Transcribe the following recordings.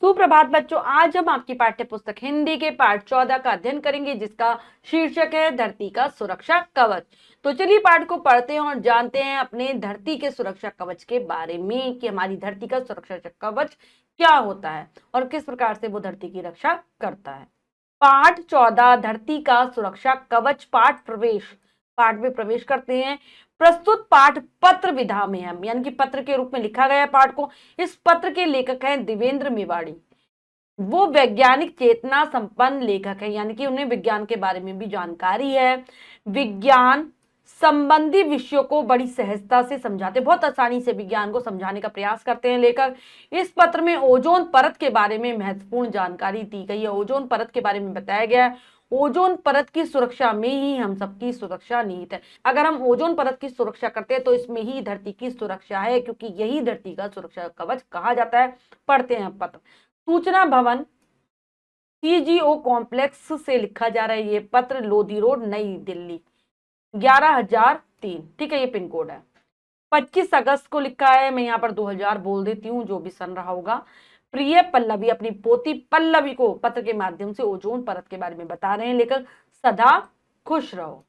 सुप्रभात बच्चों, आज हम आपकी पाठ्य पुस्तक हिंदी के पाठ 14 का अध्ययन करेंगे, जिसका शीर्षक है धरती का सुरक्षा कवच। तो चलिए पाठ को पढ़ते हैं और जानते हैं अपने धरती के सुरक्षा कवच के बारे में कि हमारी धरती का सुरक्षा कवच क्या होता है और किस प्रकार से वो धरती की रक्षा करता है। पाठ 14 धरती का सुरक्षा कवच पाठ प्रवेश। पाठ में प्रवेश करते हैं। प्रस्तुत पाठ पत्र विधा में है, यानी कि पत्र के रूप में लिखा गया है पाठ को। इस पत्र के लेखक हैं देवेंद्र मेवाड़ी। वो वैज्ञानिक चेतना संपन्न लेखक है, यानी कि उन्हें विज्ञान के बारे में भी जानकारी है। विज्ञान संबंधी विषयों को बड़ी सहजता से समझाते, बहुत आसानी से विज्ञान को समझाने का प्रयास करते हैं लेखक। इस पत्र में ओजोन परत के बारे में महत्वपूर्ण जानकारी दी गई है। ओजोन परत के बारे में बताया गया है। ओजोन परत की सुरक्षा में ही हम सबकी सुरक्षा निहित है। अगर हम ओजोन परत की सुरक्षा करते हैं तो इसमें ही धरती की सुरक्षा है, क्योंकि यही धरती का सुरक्षा कवच कहा जाता है। पढ़ते हैं पत्र। सूचना भवन सीजीओ कॉम्प्लेक्स से लिखा जा रहा है ये पत्र, लोधी रोड, नई दिल्ली 11,003। ठीक है, ये पिन कोड है। 25 अगस्त को लिखा है। मैं यहाँ पर 2000 बोल देती हूँ, जो भी सन रहा होगा। प्रिय पल्लवी अपनी पोती पल्लवी को पत्र के माध्यम से ओजोन परत के बारे में बता रहे हैं लेखक। सदा खुश रहो।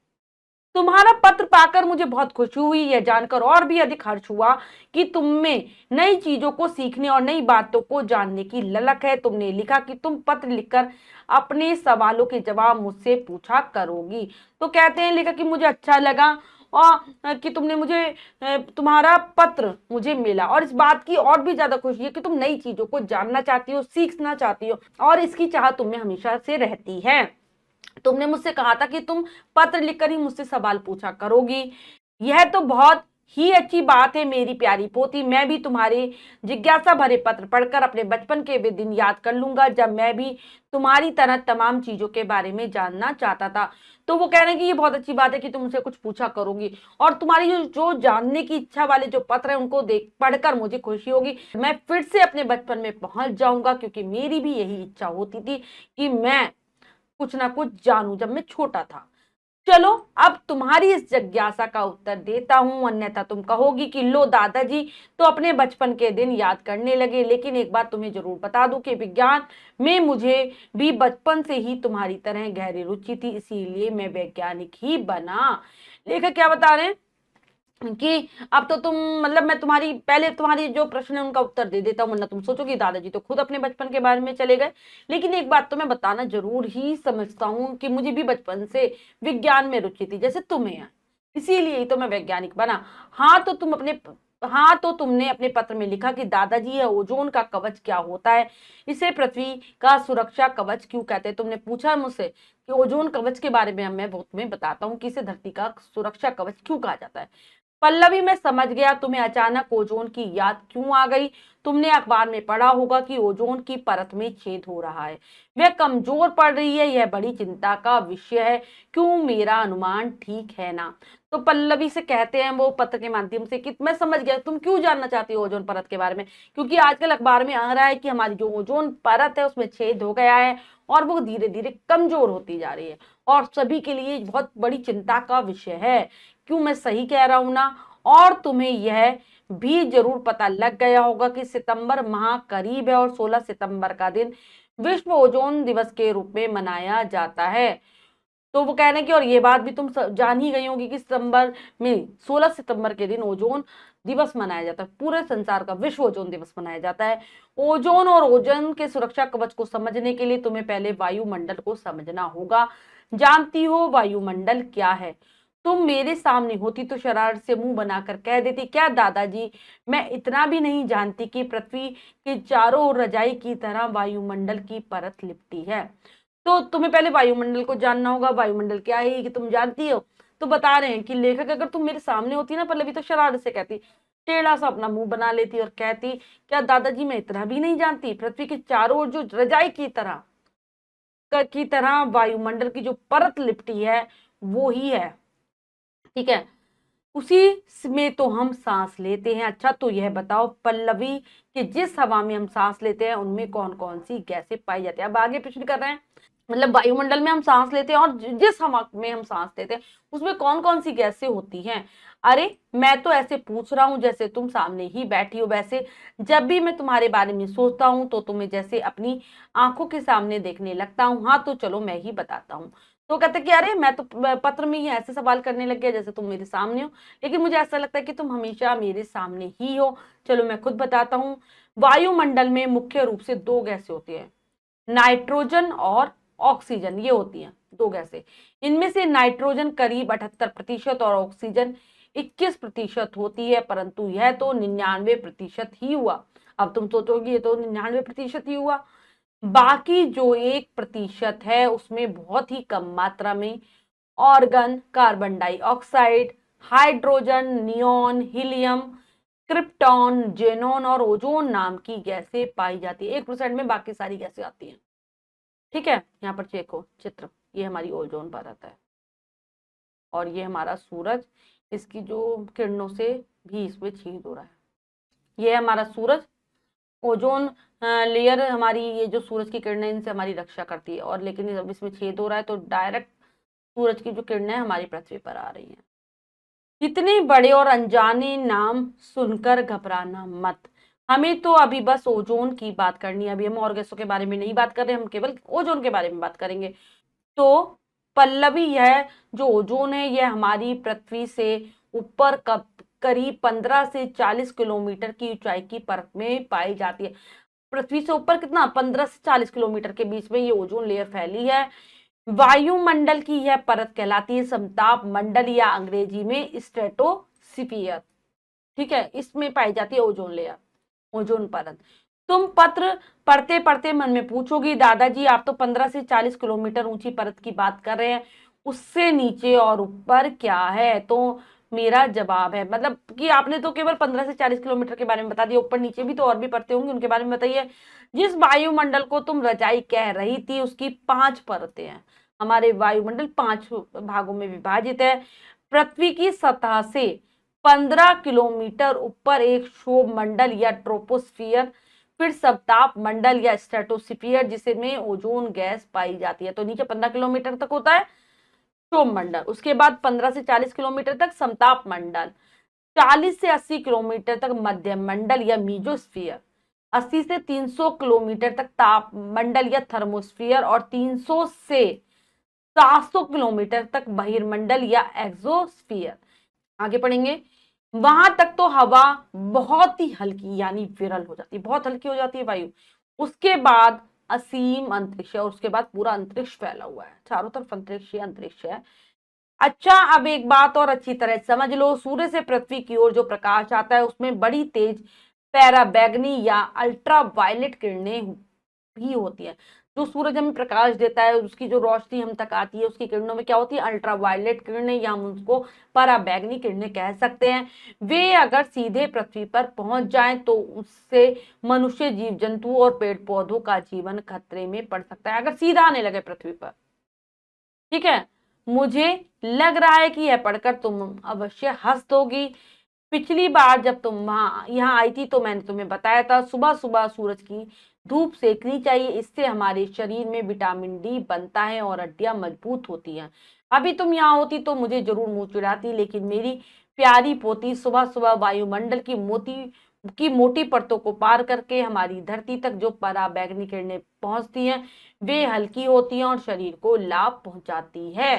तुम्हारा पत्र पाकर मुझे बहुत खुशी हुई। यह जानकर और भी अधिक हर्ष हुआ कि तुम में नई चीजों को सीखने और नई बातों को जानने की ललक है। तुमने लिखा कि तुम पत्र लिखकर अपने सवालों के जवाब मुझसे पूछा करोगी। तो कहते हैं लेखक कि मुझे अच्छा लगा और कि तुमने मुझे तुम्हारा पत्र मुझे मिला, और इस बात की और भी ज्यादा खुशी है कि तुम नई चीजों को जानना चाहती हो, सीखना चाहती हो, और इसकी चाह तुम में हमेशा से रहती है। तुमने मुझसे कहा था कि तुम पत्र लिखकर ही मुझसे सवाल पूछा करोगी। यह तो बहुत ही अच्छी बात है मेरी प्यारी पोती। मैं भी तुम्हारे जिज्ञासा भरे पत्र पढ़कर अपने बचपन के वे दिन याद कर लूंगा, जब मैं भी तुम्हारी तरह तमाम चीजों के बारे में जानना चाहता था। तो वो कह रहे हैं कि ये बहुत अच्छी बात है कि तुम मुझसे कुछ पूछा करोगी, और तुम्हारी जो जानने की इच्छा वाले जो पत्र है उनको देख पढ़कर मुझे खुशी होगी। मैं फिर से अपने बचपन में पहुंच जाऊंगा, क्योंकि मेरी भी यही इच्छा होती थी कि मैं कुछ ना कुछ जानूं जब मैं छोटा था। चलो अब तुम्हारी इस जिज्ञासा का उत्तर देता हूं, अन्यथा तुम कहोगी कि लो दादाजी तो अपने बचपन के दिन याद करने लगे। लेकिन एक बात तुम्हें जरूर बता दूं कि विज्ञान में मुझे भी बचपन से ही तुम्हारी तरह गहरी रुचि थी, इसीलिए मैं वैज्ञानिक ही बना। लेखक क्या बता रहे हैं कि अब तो तुम, मतलब मैं तुम्हारी जो प्रश्न है उनका उत्तर दे देता हूँ, वरना तुम सोचोगी दादाजी तो खुद अपने बचपन के बारे में चले गए। लेकिन एक बात तो मैं बताना जरूर ही समझता हूँ कि मुझे भी बचपन से विज्ञान में रुचि थी, जैसे तुम्हें है, इसीलिए ही तो मैं वैज्ञानिक बना। हाँ तो तुमने अपने पत्र में लिखा कि दादाजी यह ओजोन का कवच क्या होता है, इसे पृथ्वी का सुरक्षा कवच क्यों कहते हैं। तुमने पूछा मुझसे कि ओजोन कवच के बारे में मैं तुम्हें बताता हूँ कि इसे धरती का सुरक्षा कवच क्यों कहा जाता है। पल्लवी मैं समझ गया तुम्हें अचानक ओजोन की याद क्यों आ गई। तुमने अखबार में पढ़ा होगा कि ओजोन की परत में छेद हो रहा है, वह कमजोर पड़ रही है। यह बड़ी चिंता का विषय है। क्यों, मेरा अनुमान ठीक है ना। तो पल्लवी से कहते हैं वो पत्र के माध्यम से कि मैं समझ गया तुम क्यों जानना चाहती हो ओजोन परत के बारे में, क्योंकि आजकल अखबार में आ रहा है कि हमारी जो ओजोन परत है उसमें छेद हो गया है और वो धीरे धीरे कमजोर होती जा रही है, और सभी के लिए बहुत बड़ी चिंता का विषय है। क्यों, मैं सही कह रहा हूं ना। और तुम्हें यह भी जरूर पता लग गया होगा कि सितंबर माह करीब है और 16 सितंबर का दिन विश्व ओजोन दिवस के रूप में मनाया जाता है। तो वो कह रहे हैं कि और ये बात भी तुम जान ही गई होगी कि सितंबर में 16 सितंबर के दिन ओजोन दिवस मनाया जाता है। पूरे संसार का विश्व ओजोन दिवस मनाया जाता है। ओजोन और ओजोन के सुरक्षा कवच को समझने के लिए तुम्हें पहले वायुमंडल को समझना होगा। जानती हो वायुमंडल क्या है। तुम मेरे सामने होती तो शरारत से मुंह बनाकर कह देती, क्या दादाजी मैं इतना भी नहीं जानती कि पृथ्वी के चारों ओर रजाई की तरह वायुमंडल की परत लिपटी है। तो तुम्हें पहले वायुमंडल को जानना होगा। वायुमंडल क्या है कि तुम जानती हो। तो बता रहे हैं कि लेखक अगर तुम मेरे सामने होती ना पल्लवी, तो शरारत से कहती, टेढ़ा सा अपना मुंह बना लेती और कहती, क्या दादाजी मैं इतना भी नहीं जानती, पृथ्वी के चारों ओर जो रजाई की तरह वायुमंडल की जो परत लिपटी है वो ही है। ठीक है, उसी में तो हम सांस लेते हैं। अच्छा तो यह बताओ पल्लवी कि जिस हवा में हम सांस लेते हैं उनमें कौन कौन सी गैसें पाई जाती है। अब आगे प्रश्न कर रहे हैं मतलब वायुमंडल में हम सांस लेते हैं और जिस हवा में हम सांस लेते हैं उसमें कौन कौन सी गैसें होती हैं। अरे मैं तो ऐसे पूछ रहा हूं जैसे तुम सामने ही बैठी हो। वैसे जब भी मैं तुम्हारे बारे में सोचता हूं तो तुम्हें जैसे अपनी आंखों के सामने देखने लगता हूं। हाँ तो चलो मैं ही बताता हूँ। तो कहते कि अरे मैं तो पत्र में ही ऐसे सवाल करने लग गया जैसे तुम मेरे सामने हो, लेकिन मुझे ऐसा लगता है कि तुम हमेशा मेरे सामने ही हो। चलो मैं खुद बताता हूँ। वायुमंडल में मुख्य रूप से दो गैसें होती है, नाइट्रोजन और ऑक्सीजन। ये होती हैं दो गैसें। इनमें से नाइट्रोजन करीब 78% और ऑक्सीजन 21% होती है, परंतु यह तो 99% ही हुआ। अब तुम सोचोगे ये तो 99% ही हुआ, बाकी जो 1% है उसमें बहुत ही कम मात्रा में organ, carbon dioxide, hydrogen, neon, helium, krypton, xenon और ओजोन नाम की गैसें पाई जाती है। 1% में बाकी सारी गैसें आती हैं। ठीक है, यहाँ पर देखो चित्र, ये हमारी ओजोन परत है और ये हमारा सूरज, इसकी जो किरणों से भी इसमें छेद हो रहा है। ये हमारा सूरज, ओजोन लेयर हमारी, ये जो सूरज की किरणें इनसे हमारी रक्षा करती है, और लेकिन अब इसमें छेद हो रहा है तो डायरेक्ट सूरज की जो किरणें हमारी पृथ्वी पर आ रही हैं। इतने बड़े और अनजाने नाम सुनकर घबराना मत। हमें तो अभी बस ओजोन की बात करनी है। अभी हम और गैसों के बारे में नहीं बात कर रहे, हम केवल ओजोन के बारे में बात करेंगे। तो पल्लवी, यह जो ओजोन है यह हमारी पृथ्वी से ऊपर करीब 15 से 40 किलोमीटर की ऊंचाई की परत में पाई जाती है। पृथ्वी से ऊपर कितना, 15 से 40 किलोमीटर के बीच में ये ओजोन लेयर फैली है। वायुमंडल की यह परत कहलाती है समताप मंडल या अंग्रेजी में स्ट्रेटोस्फियर। ठीक है, इसमें पाई जाती है ओजोन लेयर, ओजोन परत। तुम पत्र पढ़ते पढ़ते मन में पूछोगी दादाजी आप तो 15 से 40 किलोमीटर ऊंची परत की बात कर रहे हैं, उससे नीचे और ऊपर क्या है? तो मेरा जवाब है, मतलब कि आपने तो केवल 15 से 40 किलोमीटर के बारे में बता दिया, ऊपर नीचे भी तो और भी परतें होंगी, उनके बारे में बताइए। जिस वायुमंडल को तुम रजाई कह रही थी उसकी 5 परतें हैं। हमारे वायुमंडल 5 भागों में विभाजित है। पृथ्वी की सतह से 15 किलोमीटर ऊपर एक क्षोभ मंडल या ट्रोपोस्फियर, फिर सबताप मंडल या स्ट्रेटोस्फियर जिसमें ओजोन गैस पाई जाती है। तो नीचे 15 किलोमीटर तक होता है क्षोभ मंडल, उसके बाद 15 से 40 किलोमीटर तक समताप मंडल, 40 से 80 किलोमीटर तक मध्यम मंडल या मीजोस्फियर, 80 से 300 किलोमीटर तक ताप मंडल या थर्मोस्फियर, और 300 से 700 किलोमीटर तक बहिर्मंडल या एक्सोस्फियर। आगे पढ़ेंगे। वहां तक तो हवा बहुत ही हल्की यानी विरल हो जाती है, बहुत हल्की हो जाती है वायु। उसके बाद असीम अंतरिक्ष है, और उसके बाद पूरा अंतरिक्ष फैला हुआ है, चारों तरफ अंतरिक्ष ही अंतरिक्ष है। अच्छा, अब एक बात और अच्छी तरह समझ लो, सूर्य से पृथ्वी की ओर जो प्रकाश आता है उसमें बड़ी तेज पैराबैंगनी या अल्ट्रा वायलेट किरणें भी होती है। जो सूरज हमें प्रकाश देता है उसकी जो रोशनी हम तक आती है उसकी किरणों में क्या होती है, अल्ट्रा वायलेट किरणें, या हम उसको पराबैंगनी किरणें कह सकते हैं। वे अगर सीधे पृथ्वी पर पहुंच जाएं तो उससे मनुष्य, जीव जंतु और पेड़ पौधों का जीवन खतरे में पड़ सकता है, अगर सीधा आने लगे पृथ्वी पर। ठीक है, मुझे लग रहा है कि यह पढ़कर तुम अवश्य हंस दोगी। पिछली बार जब तुम वहां यहाँ आई थी तो मैंने तुम्हें बताया था सुबह सुबह सूरज की धूप सेकनी चाहिए, इससे हमारे शरीर में विटामिन डी बनता है और हड्डियां मजबूत होती हैं। अभी तुम यहाँ होती तो मुझे जरूर मुंह चिढ़ाती, लेकिन मेरी प्यारी पोती सुबह सुबह वायुमंडल की मोटी परतों को पार करके हमारी धरती तक जो पराबैंगनी किरणें पहुंचती हैं वे हल्की होती हैं और शरीर को लाभ पहुंचाती है।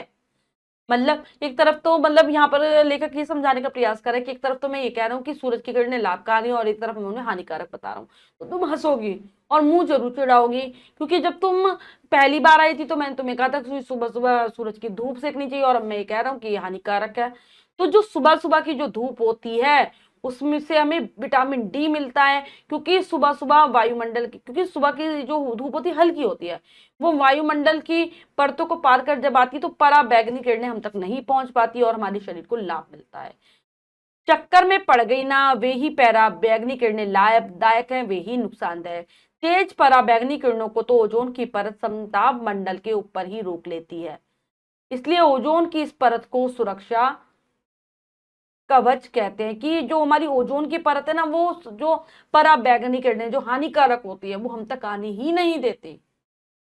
मतलब एक तरफ तो मतलब यहाँ पर लेखक ये समझाने का प्रयास कर रहा है कि एक तरफ तो मैं ये कह रहा हूँ कि सूरज की किरणें लाभकारी हैं और एक तरफ मैं उन्हें हानिकारक बता रहा हूँ, तो तुम हंसोगी और मुंह जरूर चिढ़ाओगी। क्योंकि जब तुम पहली बार आई थी तो मैंने तुम्हें कहा था कि सुबह सुबह सूरज की धूप सेकनी चाहिए, और अब मैं ये कह रहा हूँ कि ये हानिकारक है। तो जो सुबह सुबह की जो धूप होती है उसमें से हमें विटामिन डी मिलता है, क्योंकि सुबह सुबह वायुमंडल की, क्योंकि सुबह की जो धूप होती है हल्की होती है, वो वायुमंडल की परतों को पार कर जब आती तो पराबैंगनी किरणें हम तक नहीं पहुंच पाती और हमारे शरीर को लाभ मिलता है। चक्कर में पड़ गई ना, वे ही पराबैंगनी किरणें लाभदायक हैं, वे ही नुकसानदायक। तेज पराबैंगनी किरणों को तो ओजोन की परत समताप मंडल के ऊपर ही रोक लेती है, इसलिए ओजोन की इस परत को सुरक्षा कवच कहते हैं। कि जो हमारी ओजोन की परत है ना, वो जो पराबैंगनी किरणें जो हानिकारक होती है वो हम तक आने ही नहीं देती।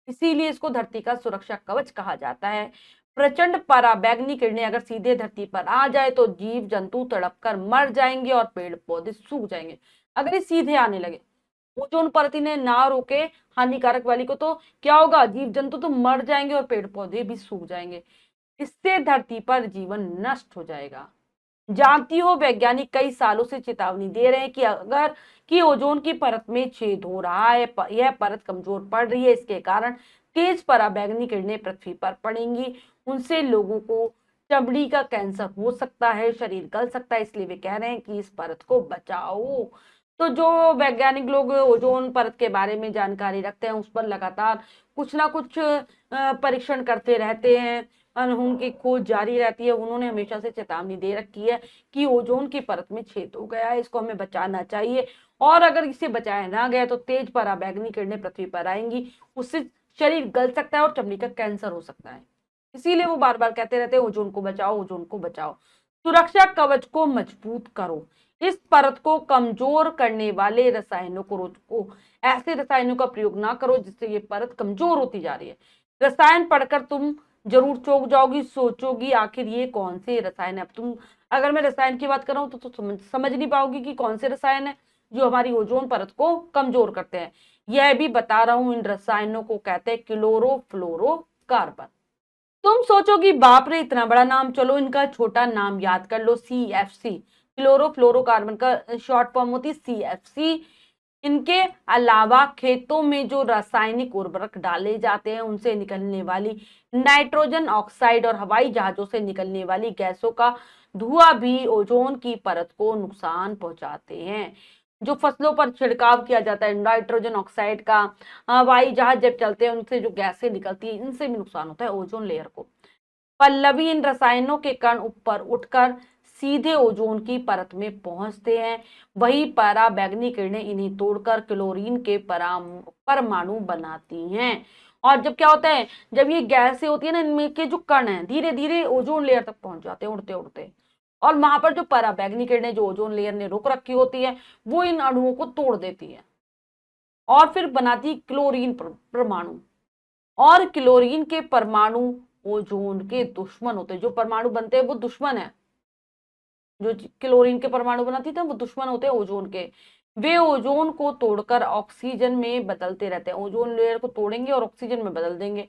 इसीलिए इसको धरती का सुरक्षा कवच कहा जाता है। प्रचंड पराबैंगनी किरणें अगर सीधे धरती पर आ जाए तो जीव जंतु तड़प कर मर जाएंगे और पेड़ पौधे सूख जाएंगे। अगर ये सीधे आने लगे, ओजोन परत ने ना रोके हानिकारक वाली को, तो क्या होगा, जीव जंतु तो मर जाएंगे और पेड़ पौधे भी सूख जाएंगे। इससे धरती पर जीवन नष्ट हो जाएगा। जानती हो, वैज्ञानिक कई सालों से चेतावनी दे रहे हैं कि अगर कि ओजोन की परत में छेद हो रहा है, यह परत कमजोर पड़ रही है, इसके कारण तेज पराबैंगनी किरणें पृथ्वी पर पड़ेंगी, उनसे लोगों को चमड़ी का कैंसर हो सकता है, शरीर गल सकता है। इसलिए वे कह रहे हैं कि इस परत को बचाओ। तो जो वैज्ञानिक लोग ओजोन परत के बारे में जानकारी रखते हैं, उस पर लगातार कुछ ना कुछ परीक्षण करते रहते हैं, उनकी खोज जारी रहती है। उन्होंने हमेशा से चेतावनी दे रखी है कि ओजोन की परत में छेद हो गया है, इसको हमें बचाना चाहिए, और अगर इसे बचाया ना गया तो तेज पराबैंगनी किरणें पृथ्वी पर आएंगी, उससे शरीर गल सकता है और चमड़ी का कैंसर हो सकता है। इसीलिए वो बार बार कहते रहते हैं ओजोन को बचाओ, ओजोन को बचाओ। सुरक्षा कवच को मजबूत करो, इस परत को कमजोर करने वाले रसायनों को रोको, ऐसे रसायनों का प्रयोग ना करो जिससे ये परत कमजोर होती जा रही है। रसायन पढ़कर तुम जरूर चौंक जाओगी, सोचोगी आखिर ये कौन से रसायन है। अब तुम, अगर मैं रसायन की बात कर रहा हूं तो समझ नहीं पाओगी कि कौन से रसायन है जो हमारी ओजोन परत को कमजोर करते हैं। यह भी बता रहा हूं, इन रसायनों को कहते हैं क्लोरोफ्लोरोकार्बन। तुम सोचोगी बाप रे इतना बड़ा नाम, चलो इनका छोटा नाम याद कर लो, CFC। क्लोरोफ्लोरोकार्बन का शॉर्ट फॉर्म होती है CFC। इनके अलावा खेतों में जो रासायनिक उर्वरक डाले जाते हैं उनसे निकलने वाली नाइट्रोजन ऑक्साइड और हवाई जहाजों से निकलने वाली गैसों का धुआं भी ओजोन की परत को नुकसान पहुंचाते हैं। जो फसलों पर छिड़काव किया जाता है नाइट्रोजन ऑक्साइड का, हवाई जहाज जब चलते हैं उनसे जो गैसें निकलती है, इनसे भी नुकसान होता है ओजोन लेयर को। पल्लवी, इन रसायनों के कण ऊपर उठकर सीधे ओजोन की परत में पहुंचते हैं। वही पराबैंगनी किरणें इन्हें तोड़कर क्लोरीन के परमाणु बनाती हैं। और जब क्या होता है, जब ये गैसें होती है ना, इनमें के जो कण हैं धीरे धीरे ओजोन लेयर तक पहुंच जाते हैं उड़ते उड़ते, और वहां पर जो पराबैंगनी किरणें जो ओजोन लेयर ने रोक रखी होती है वो इन अणुओं को तोड़ देती है और फिर बनाती क्लोरीन परमाणु। और क्लोरीन के परमाणु ओजोन के दुश्मन होते हैं। जो परमाणु बनते हैं वो दुश्मन है, जो क्लोरीन के परमाणु बनाती थे वो दुश्मन होते हैं ओजोन के। वे ओजोन को तोड़कर ऑक्सीजन में बदलते रहते हैं, ओजोन लेयर को तोड़ेंगे और ऑक्सीजन में बदल देंगे।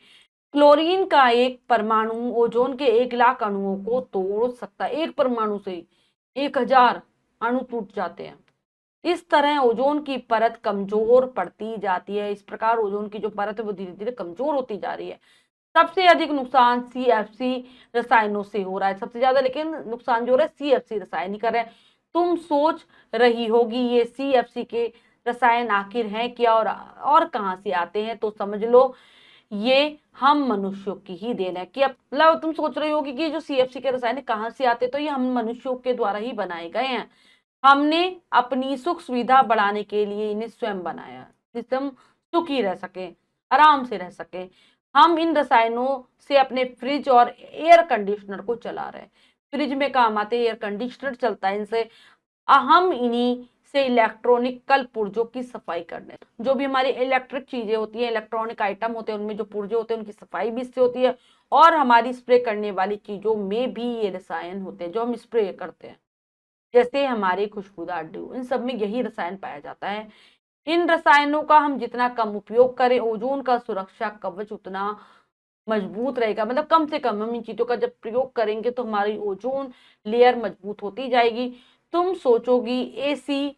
क्लोरीन का एक परमाणु ओजोन के 1 लाख अणुओं को तोड़ सकता है। एक परमाणु से 1000 अणु टूट जाते हैं। इस तरह ओजोन की परत कमजोर पड़ती जाती है। इस प्रकार ओजोन की जो परत है वो धीरे धीरे कमजोर होती जा रही है। सबसे अधिक नुकसान CFC रसायनों से हो रहा है, सबसे ज्यादा लेकिन नुकसान जो हो रहा है CFC रसायन ही कर रहे हैं। तुम सोच रही होगी ये CFC के रसायन आखिर हैं क्या और कहां से आते हैं, तो समझ लो ये हम मनुष्यों की ही देन है। कि अब मतलब तुम सोच रही होगी कि जो CFC के रसायन कहां से आते, तो ये हम मनुष्यों के द्वारा ही बनाए गए हैं। हमने अपनी सुख सुविधा बढ़ाने के लिए इन्हें स्वयं बनाया जिससे हम सुखी रह सके, आराम से रह सके। हम इन रसायनों से अपने फ्रिज और एयर कंडीशनर को चला रहे हैं। फ्रिज में काम आते एयर कंडीशनर चलता है इनसे। हम इन्हीं से इलेक्ट्रॉनिक कल पुर्जों की सफाई करने, जो भी हमारी इलेक्ट्रिक चीजें होती हैं, इलेक्ट्रॉनिक आइटम होते हैं, उनमें जो पुर्जे होते हैं उनकी सफाई भी इससे होती है। और हमारी स्प्रे करने वाली चीजों में भी ये रसायन होते हैं जो हम स्प्रे करते हैं, जैसे हमारे खुशबूदार ड्यू, इन सब में यही रसायन पाया जाता है। इन रसायनों का हम जितना कम उपयोग करें, ओजोन का सुरक्षा कवच उतना मजबूत रहेगा। मतलब कम से कम हम इन चीजों का जब प्रयोग करेंगे तो हमारी ओजोन लेयर मजबूत होती जाएगी। तुम सोचोगी AC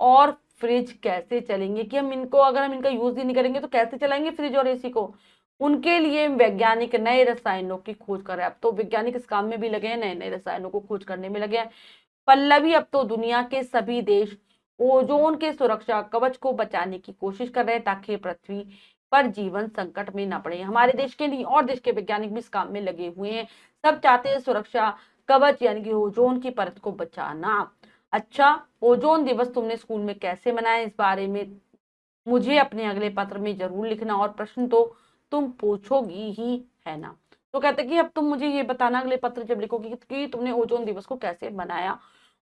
और फ्रिज कैसे चलेंगे, कि हम इनको, अगर हम इनका यूज ही नहीं करेंगे तो कैसे चलाएंगे फ्रिज और AC को। उनके लिए वैज्ञानिक नए रसायनों की खोज कर रहे हैं। अब तो वैज्ञानिक इस काम में भी लगे हैं, नए नए रसायनों को खोज करने में लगे हैं। पल्लवी, अब तो दुनिया के सभी देश ओजोन के सुरक्षा कवच को बचाने की कोशिश कर रहे हैं ताकि पृथ्वी पर जीवन संकट में न पड़े। हमारे देश के नहीं, और देश के वैज्ञानिक भी इस काम में लगे हुए हैं। सब चाहते हैं सुरक्षा कवच यानी कि ओजोन की परत को बचाना। अच्छा, ओजोन दिवस तुमने स्कूल में कैसे मनाया, इस बारे में मुझे अपने अगले पत्र में जरूर लिखना, और प्रश्न तो तुम पूछोगी ही, है ना। तो कहते कि अब तुम मुझे ये बताना अगले पत्र जब लिखोगी कि तुमने ओजोन दिवस को कैसे मनाया,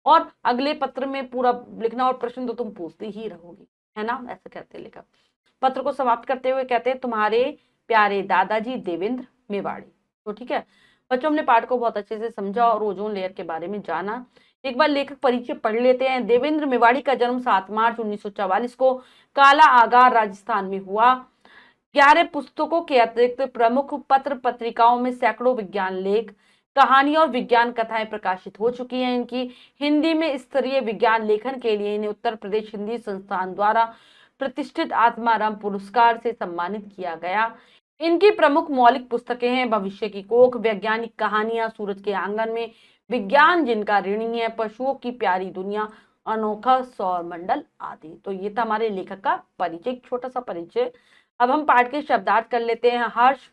और अगले पत्र में पूरा लिखना, और प्रश्न तो तुम पूछती ही रहोगी, है ना। ऐसे कहते लेखक। पत्र को समाप्त करते हुए कहते हैं, तुम्हारे प्यारे दादाजी देवेंद्र मेवाड़ी। तो ठीक है बच्चों, हमने पाठ को बहुत अच्छे से समझा और ओजोन लेयर के बारे में जाना। एक बार लेखक परिचय पढ़ लेते हैं। देवेंद्र मेवाड़ी का जन्म 7 मार्च 1944 को काला आगार राजस्थान में हुआ। 11 पुस्तकों के अतिरिक्त प्रमुख पत्र पत्रिकाओं में सैकड़ों विज्ञान लेख, कहानी और विज्ञान कथाएं प्रकाशित हो चुकी हैं। इनकी हिंदी में स्तरीय विज्ञान लेखन के लिए इन्हें उत्तर प्रदेश हिंदी संस्थान द्वारा प्रतिष्ठित आत्माराम पुरस्कार से सम्मानित किया गया। इनकी प्रमुख मौलिक पुस्तकें हैं भविष्य की कोख, वैज्ञानिक कहानियां, सूरज के आंगन में, विज्ञान जिनका ऋणी है, पशुओं की प्यारी दुनिया, अनोखा सौर मंडल आदि। तो ये था हमारे लेखक का परिचय, छोटा सा परिचय। अब हम पाठ के शब्दार्थ कर लेते हैं। हर्ष,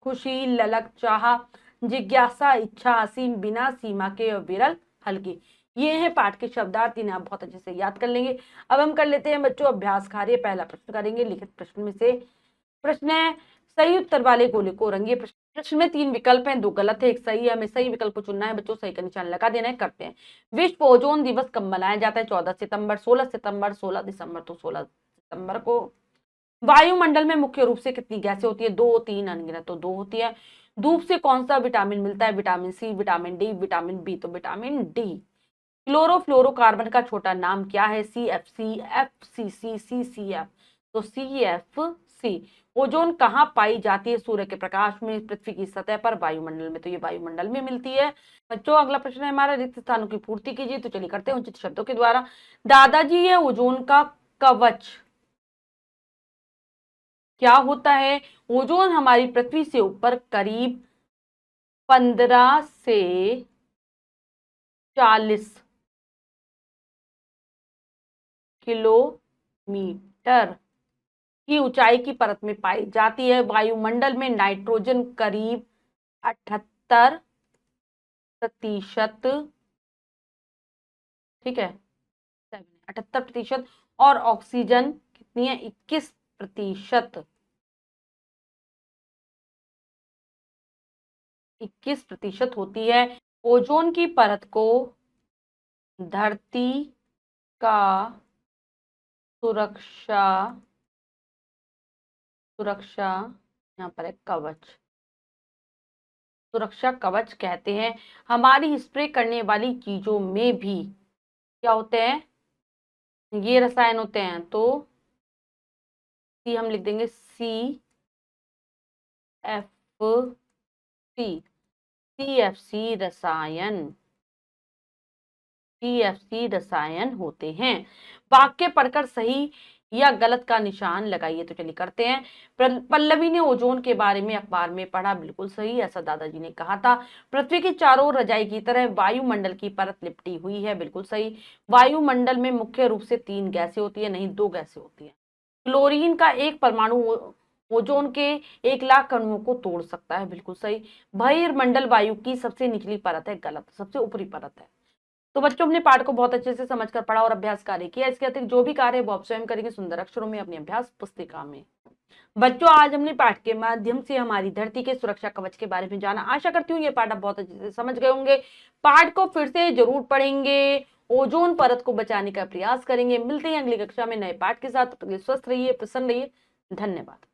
खुशी, ललक, चाह, जिज्ञासा, इच्छा, असीम, बिना सीमा के और विरल, हल्की। ये है पाठ के शब्दार्थ, इन्हें आप बहुत अच्छे से याद कर लेंगे। अब हम कर लेते हैं बच्चों अभ्यास कार्य। पहला प्रश्न करेंगे लिखित प्रश्न में से। प्रश्न है सही उत्तर वाले गोले को रंगिए। प्रश्न में 3 विकल्प हैं, 2 गलत है, 1 सही है। हमें सही विकल्प को चुनना है बच्चों, सही का निशान लगा देना है। करते हैं। विश्व ओजोन दिवस कब मनाया जाता है? 14 सितंबर, 16 सितंबर, 16 दिसंबर। तो 16 सितंबर को। वायुमंडल में मुख्य रूप से कितनी गैसें होती है? 2, 3, अनगिनत। तो 2 होती है। धूप से कौन सा विटामिन मिलता है? Vitamin C, vitamin D, vitamin B. तो विटामिन डी। क्लोरोफ्लोरोकार्बन का छोटा नाम क्या है? CFC, FCC, CCF। तो CFC। ओजोन कहाँ पाई जाती है? सूर्य के प्रकाश में, पृथ्वी की सतह पर, वायुमंडल में। तो ये वायुमंडल में मिलती है। बच्चों अगला प्रश्न है हमारा, रिक्त स्थानों की पूर्ति कीजिए। तो चलिए करते हैं उचित शब्दों के द्वारा। दादाजी है ओजोन का कवच क्या होता है? ओजोन हमारी पृथ्वी से ऊपर करीब 15 से 40 किलोमीटर की ऊंचाई की परत में पाई जाती है। वायुमंडल में नाइट्रोजन करीब 78%, ठीक है 78%, और ऑक्सीजन कितनी है? 21%। 21% होती है। ओजोन की परत को धरती का सुरक्षा यहाँ पर है कवच, सुरक्षा कवच कहते हैं। हमारी स्प्रे करने वाली चीजों में भी क्या होते हैं? ये रसायन होते हैं। तो सी हम लिख देंगे, CFC रसायन होते हैं। वाक्य पढ़कर सही या गलत का निशान लगाइए। तो चलिए करते हैं। पल्लवी ने ओजोन के बारे में अखबार में पढ़ा। बिल्कुल सही, ऐसा दादाजी ने कहा था। पृथ्वी की चारों ओर रजाई की तरह वायुमंडल की परत लिपटी हुई है। बिल्कुल सही। वायुमंडल में मुख्य रूप से 3 गैसें होती है, नहीं 2 गैसें होती है। क्लोरीन का एक परमाणु ओजोन के 1 लाख अणुओं को तोड़ सकता है। बिल्कुल सही। बहिर्मंडल वायु की सबसे निचली परत है। गलत, सबसे ऊपरी परत है। तो बच्चों हमने पाठ को बहुत अच्छे से समझकर पढ़ा और अभ्यास कार्य किया। इसके अतिरिक्त जो भी कार्य है वो आप स्वयं करेंगे सुंदर अक्षरों में अपनी अभ्यास पुस्तिका में। बच्चों आज हमने पाठ के माध्यम से हमारी धरती के सुरक्षा कवच के बारे में जाना। आशा करती हूँ ये पाठ आप बहुत अच्छे से समझ गए होंगे। पाठ को फिर से जरूर पढ़ेंगे, ओजोन परत को बचाने का प्रयास करेंगे। मिलते हैं अगली कक्षा में नए पाठ के साथ। स्वस्थ रहिए, प्रसन्न रहिए। धन्यवाद।